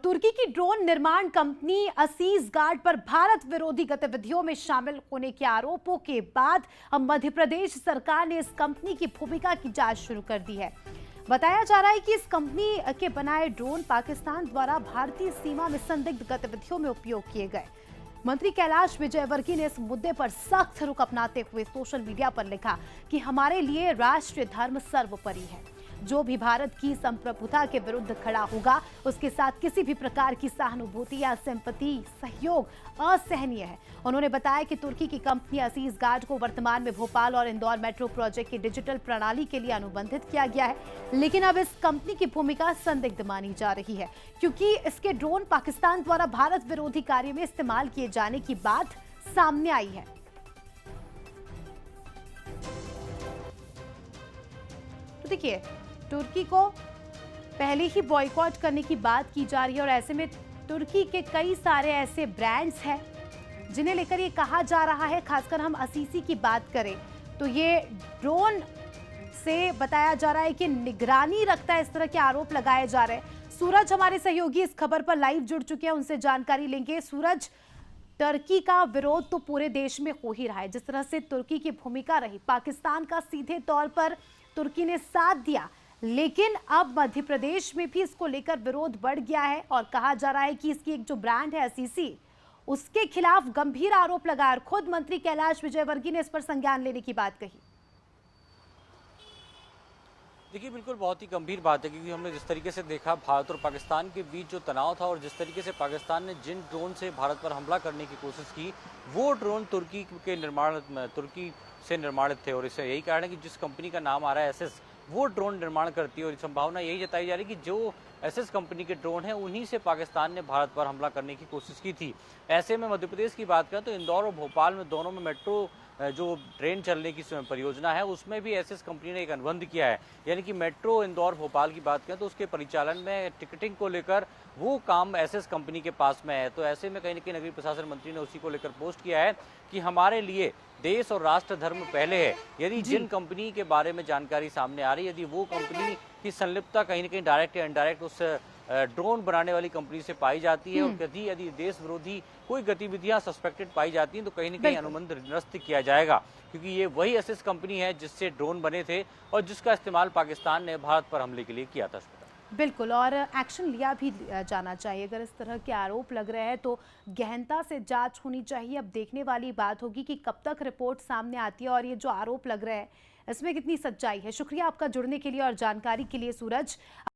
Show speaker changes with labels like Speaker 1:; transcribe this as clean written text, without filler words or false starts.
Speaker 1: तुर्की की ड्रोन निर्माण company असीज guard पर भारत विरोधी गतिविधियों में शामिल होने के आरोपों के बाद अब मध्य प्रदेश सरकार ने इस कंपनी की भूमिका की जांच शुरू कर दी है। बताया जा रहा है कि इस कंपनी के बनाए ड्रोन पाकिस्तान द्वारा भारतीय सीमा में संदिग्ध गतिविधियों में उपयोग किए गए। मंत्री कैलाश विजयवर्गीय ने इस मुद्दे पर सख्त रुख अपनाते हुए सोशल मीडिया पर लिखा कि हमारे लिए राष्ट्रीय धर्म सर्वोपरि है। जो भी भारत की संप्रभुता के विरुद्ध खड़ा होगा उसके साथ किसी भी प्रकार की सहानुभूति या सिंपैथी सहयोग असहनीय है। उन्होंने बताया कि तुर्की की कंपनी असीज गार्ड को वर्तमान में भोपाल और इंदौर मेट्रो प्रोजेक्ट की डिजिटल प्रणाली के लिए अनुबंधित किया गया है, लेकिन अब इस कंपनी की भूमिका संदिग्ध मानी जा रही है क्योंकि इसके ड्रोन पाकिस्तान द्वारा भारत विरोधी कार्य में इस्तेमाल किए जाने की बात सामने आई है। तो देखिए, तुर्की को पहले ही बॉयकॉट करने की बात की जा रही है और ऐसे में तुर्की के कई सारे ऐसे ब्रांड्स हैं जिन्हें लेकर ये कहा जा रहा है, खासकर हम असीसी की बात करें तो ये ड्रोन से बताया जा रहा है कि निगरानी रखता है, इस तरह के आरोप लगाए जा रहे हैं। सूरज हमारे सहयोगी इस खबर पर लाइव जुड़ चुके हैं, उनसे जानकारी लेंगे। सूरज, तुर्की का विरोध तो पूरे देश में हो ही रहा है, जिस तरह से तुर्की की भूमिका रही, पाकिस्तान का सीधे तौर पर तुर्की ने साथ दिया, लेकिन अब मध्य प्रदेश में भी इसको लेकर विरोध बढ़ गया है और कहा जा रहा है कि इसकी एक जो ब्रांड है असीसी, उसके खिलाफ गंभीर आरोप लगाया और खुद मंत्री कैलाश विजयवर्गीय ने इस पर संज्ञान लेने की बात कही।
Speaker 2: देखिए, बिल्कुल बहुत ही गंभीर बात है क्योंकि हमने जिस तरीके से देखा भारत और पाकिस्तान के बीच जो तनाव था और जिस तरीके से पाकिस्तान ने जिन ड्रोन से भारत पर हमला करने की कोशिश की, वो ड्रोन तुर्की से निर्माणित थे और इससे यही कारण है कि जिस कंपनी का नाम आ रहा है एसएस, वो ड्रोन निर्माण करती है और संभावना यही जताई जा रही है कि जो एसएस कंपनी के ड्रोन हैं उन्हीं से पाकिस्तान ने भारत पर हमला करने की कोशिश की थी। ऐसे में मध्य प्रदेश की बात करें तो इंदौर और भोपाल में दोनों में मेट्रो जो ट्रेन चलने की परियोजना है उसमें भी एसएस कंपनी ने एक अनुबंध किया है, यानी कि मेट्रो इंदौर भोपाल की बात करें तो उसके परिचालन में टिकटिंग को लेकर वो काम एसएस कंपनी के पास में है। तो ऐसे में कहीं न कहीं नगरीय प्रशासन मंत्री ने उसी को लेकर पोस्ट किया है कि हमारे लिए देश और राष्ट्र धर्म पहले है। यदि जिन कंपनी के बारे में जानकारी सामने आ रही है, यदि वो कंपनी की संलिप्तता कहीं न कहीं डायरेक्ट या इनडायरेक्ट उस ड्रोन बनाने वाली कंपनी से पाई जाती है और यदि देश विरोधी कोई गतिविधियां सस्पेक्टेड पाई जाती हैं तो कहीं न कहीं अनुबंध निरस्त किया जाएगा, क्योंकि ये वही एसएस कंपनी है जिससे ड्रोन बने थे और जिसका इस्तेमाल पाकिस्तान ने भारत पर हमले के लिए किया था।
Speaker 1: बिल्कुल, और एक्शन लिया भी जाना चाहिए। अगर इस तरह के आरोप लग रहे हैं तो गहनता से जांच होनी चाहिए। अब देखने वाली बात होगी कि कब तक रिपोर्ट सामने आती है और ये जो आरोप लग रहे हैं इसमें कितनी सच्चाई है। शुक्रिया आपका जुड़ने के लिए और जानकारी के लिए सूरज।